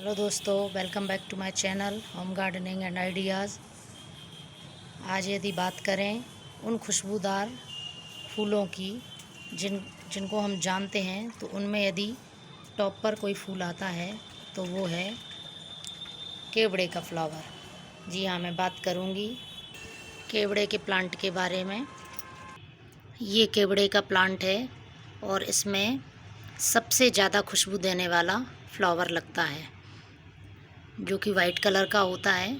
Hello दोस्तों, welcome back to my channel home gardening and ideas. आज यदि बात करें उन खुशबूदार फूलों की जिनको हम जानते हैं, तो उनमें यदि टॉप पर कोई फूल आता है तो वो है केवड़े का फ्लावर। जी हाँ, मैं बात करूँगी केवड़े के प्लांट के बारे में। ये केवड़े का प्लांट है और इसमें सबसे ज़्यादा खुशबू देने वाला फ्लावर लगता है, जो कि वाइट कलर का होता है।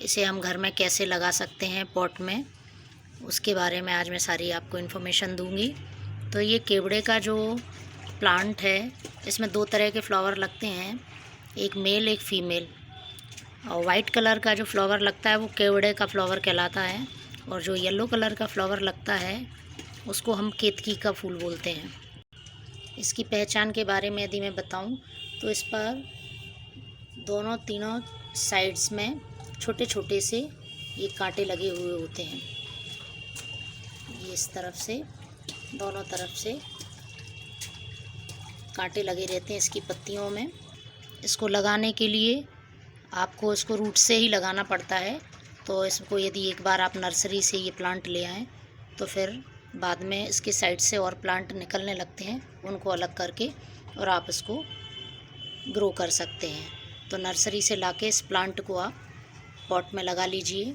इसे हम घर में कैसे लगा सकते हैं पॉट में, उसके बारे में आज मैं सारी आपको इन्फॉर्मेशन दूंगी। तो ये केवड़े का जो प्लांट है, इसमें दो तरह के फ्लावर लगते हैं, एक मेल एक फीमेल। और वाइट कलर का जो फ्लावर लगता है वो केवड़े का फ्लावर कहलाता है, और जो येलो कलर का फ्लावर लगता है उसको हम केतकी का फूल बोलते हैं। इसकी पहचान के बारे में यदि मैं बताऊं तो इस पर दोनों तीनों साइड्स में छोटे छोटे से ये कांटे लगे हुए होते हैं। ये इस तरफ से दोनों तरफ से कांटे लगे रहते हैं इसकी पत्तियों में। इसको लगाने के लिए आपको इसको रूट से ही लगाना पड़ता है। तो इसको यदि एक बार आप नर्सरी से ये प्लांट ले आएँ तो फिर बाद में इसके साइड से और प्लांट निकलने लगते हैं, उनको अलग करके और आप इसको ग्रो कर सकते हैं। तो नर्सरी से लाके इस प्लांट को आप पॉट में लगा लीजिए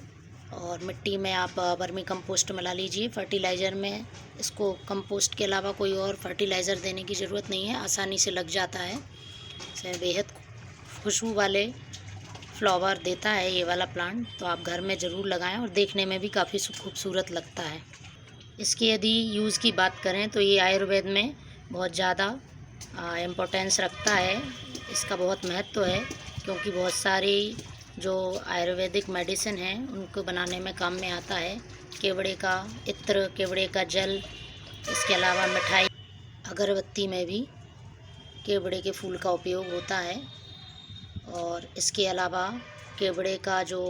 और मिट्टी में आप वर्मी कंपोस्ट मिला लीजिए। फर्टिलाइज़र में इसको कंपोस्ट के अलावा कोई और फर्टिलाइज़र देने की ज़रूरत नहीं है, आसानी से लग जाता है। इसे बेहद खुशबू वाले फ्लावर देता है ये वाला प्लांट, तो आप घर में ज़रूर लगाएं और देखने में भी काफ़ी खूबसूरत लगता है। इसकी यदि यूज़ की बात करें तो ये आयुर्वेद में बहुत ज़्यादा इम्पोर्टेंस रखता है। इसका बहुत महत्व है, क्योंकि बहुत सारी जो आयुर्वेदिक मेडिसिन हैं उनको बनाने में काम में आता है। केवड़े का इत्र, केवड़े का जल, इसके अलावा मिठाई, अगरबत्ती में भी केवड़े के फूल का उपयोग होता है। और इसके अलावा केवड़े का जो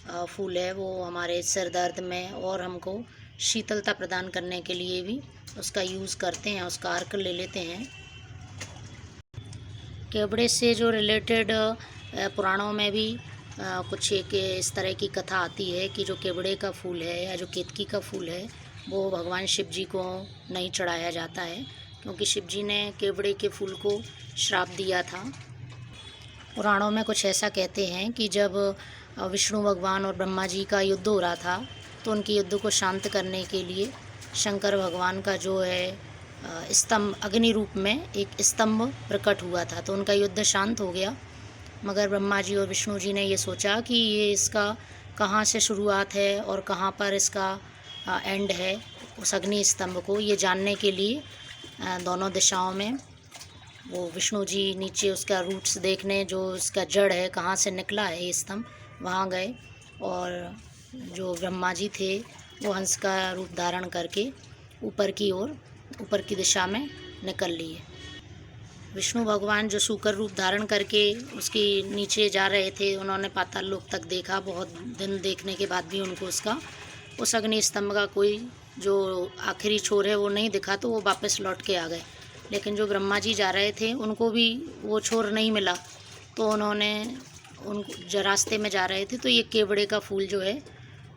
फूल है वो हमारे सिर दर्द में और हमको शीतलता प्रदान करने के लिए भी उसका यूज़ करते हैं, उसका अर्क ले लेते हैं। केवड़े से जो रिलेटेड पुराणों में भी कुछ एक इस तरह की कथा आती है कि जो केवड़े का फूल है या जो केतकी का फूल है वो भगवान शिव जी को नहीं चढ़ाया जाता है, क्योंकि शिव जी ने केवड़े के फूल को श्राप दिया था। पुराणों में कुछ ऐसा कहते हैं कि जब विष्णु भगवान और ब्रह्मा जी का युद्ध हो रहा था, तो उनके युद्ध को शांत करने के लिए शंकर भगवान का जो है स्तंभ, अग्नि रूप में एक स्तंभ प्रकट हुआ था, तो उनका युद्ध शांत हो गया। मगर ब्रह्मा जी और विष्णु जी ने ये सोचा कि ये इसका कहाँ से शुरुआत है और कहाँ पर इसका एंड है, उस अग्नि स्तंभ को ये जानने के लिए दोनों दिशाओं में वो विष्णु जी नीचे उसका रूट्स देखने, जो उसका जड़ है, कहाँ से निकला है ये स्तंभ, वहाँ गए। और जो ब्रह्मा जी थे वो हंस का रूप धारण करके ऊपर की ओर, ऊपर की दिशा में निकल लिए। विष्णु भगवान जो शूकर रूप धारण करके उसके नीचे जा रहे थे, उन्होंने पाताल लोक तक देखा। बहुत दिन देखने के बाद भी उनको उसका, उस अग्नि स्तंभ का कोई जो आखिरी छोर है वो नहीं दिखा, तो वो वापस लौट के आ गए। लेकिन जो ब्रह्मा जी जा रहे थे उनको भी वो छोर नहीं मिला, तो उन्होंने उनको जो रास्ते में जा रहे थे तो ये केवड़े का फूल जो है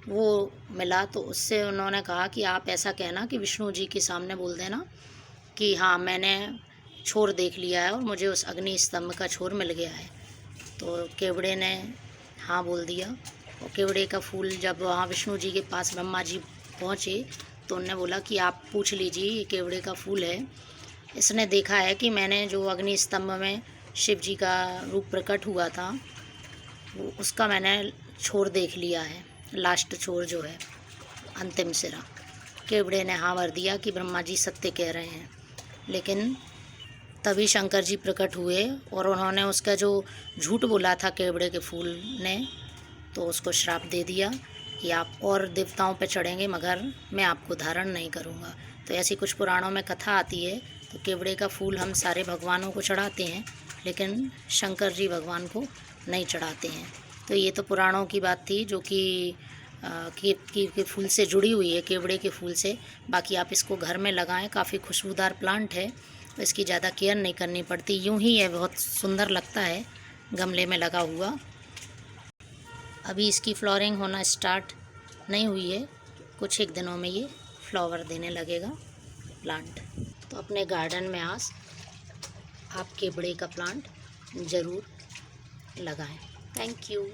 वो मिला। तो उससे उन्होंने कहा कि आप ऐसा कहना कि विष्णु जी के सामने बोल देना कि हाँ, मैंने छोर देख लिया है और मुझे उस अग्नि स्तंभ का छोर मिल गया है। तो केवड़े ने हाँ बोल दिया, और केवड़े का फूल जब वहाँ विष्णु जी के पास ब्रह्मा जी पहुँचे तो उन्होंने बोला कि आप पूछ लीजिए, ये केवड़े का फूल है, इसने देखा है कि मैंने जो अग्नि स्तंभ में शिव जी का रूप प्रकट हुआ था वो उसका मैंने छोर देख लिया है, लास्ट छोर जो है, अंतिम सिरा। केवड़े ने हाँ भर दिया कि ब्रह्मा जी सत्य कह रहे हैं। लेकिन तभी शंकर जी प्रकट हुए और उन्होंने उसका जो झूठ बोला था केवड़े के फूल ने, तो उसको श्राप दे दिया कि आप और देवताओं पे चढ़ेंगे मगर मैं आपको धारण नहीं करूँगा। तो ऐसी कुछ पुराणों में कथा आती है। तो केवड़े का फूल हम सारे भगवानों को चढ़ाते हैं, लेकिन शंकर जी भगवान को नहीं चढ़ाते हैं। तो ये तो पुराणों की बात थी, जो कि के फूल से जुड़ी हुई है, केवड़े के फूल से। बाकी आप इसको घर में लगाएं, काफ़ी खुशबूदार प्लांट है, तो इसकी ज़्यादा केयर नहीं करनी पड़ती, यूं ही है बहुत सुंदर लगता है गमले में लगा हुआ। अभी इसकी फ्लावरिंग होना स्टार्ट नहीं हुई है, कुछ एक दिनों में ये फ्लावर देने लगेगा प्लांट। तो अपने गार्डन में आज आप केवड़े का प्लांट ज़रूर लगाएं। Thank you.